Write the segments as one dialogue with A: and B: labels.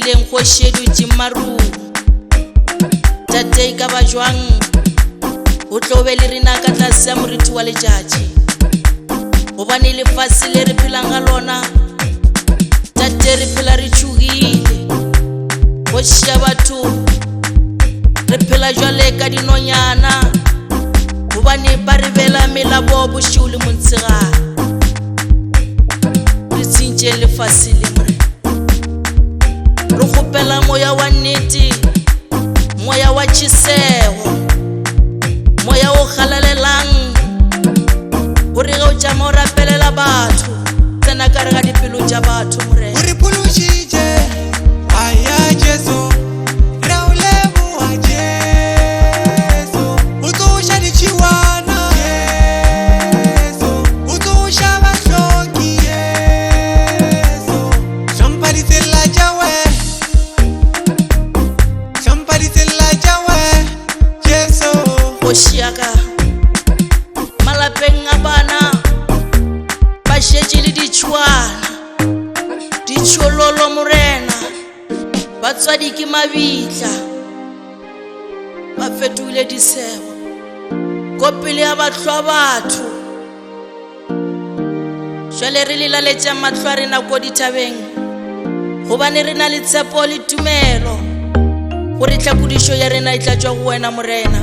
A: leng kgošedu Jimaru tate ka ba jwang o tlo be le rena ka tlase ya moriti wa letšatši gobane lefase le re phelang ga lona tate re phela re tšhogile kgoši ya batho re phela jwale ka dinonyana gobane ba re bela melabo bošego le montshegare re tsentše lefase le more re kgopela moya wa nnete moya wa tšhisego moya o galalelang gore ge o tšama o rapelela batho tsena ka re ga dipelo tša batho more
B: o re phološitše aya Jesu re o leboga Jesu o tloša ditšhiwana Jesu o tloša bahloki Jesu hlompha ditsela tšawe hlompha ditsela tšawe Jesu
A: kgoši ya ka malapeng a bana ba šetše le ditšhwana ditšhololo morena batswadi ke mabitla ba fetogile disego ko pele ya bahlwa batho jwale re lelaletša mahlo a rena ko dithabeng gobane re na le tshepo le tumelo gore tlhakodišo ya rena e tlatšwa go wena morena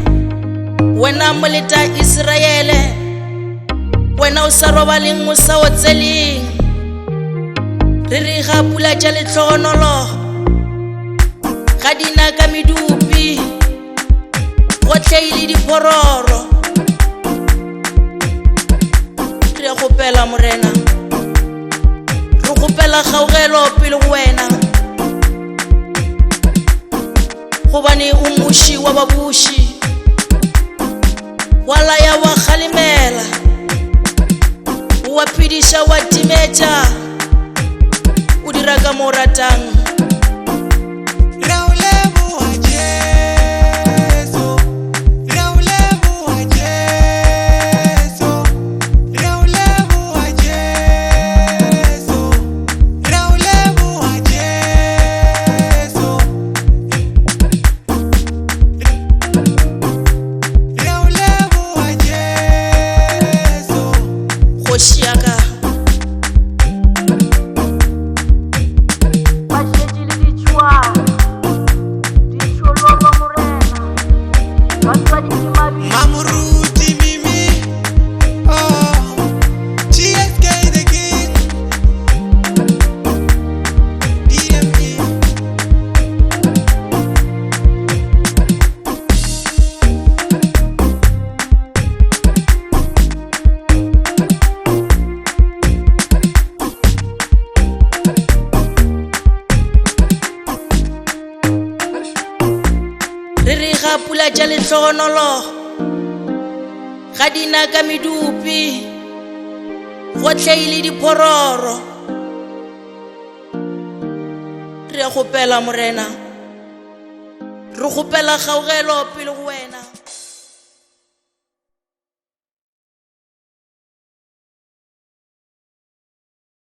A: wena moleta Israele wena o sa robaleng o sa otseleng re re ga pula tša letlhogonolo ga dina ka medupi go tlhaile diphororo re kgopela morena re kgopela kgaogelo pele go wena gobane o moši wa babuši wa laya wa kgalemela wa phediša wa timetša o dira ka mo o ratang
B: re o leboga Jesu re o leboga Jesu re o leboga Jesu re o leboga Jesu re o leboga Jesu
A: kgoši ya ka
B: Mamuruti Mimi, oh, GSK the Kid, DME.
A: re re ga pula tša letlhogonolo ga dina ka medupi go tlhaile diphororo re kgopela morena re kgopela kgaogelo pele go wena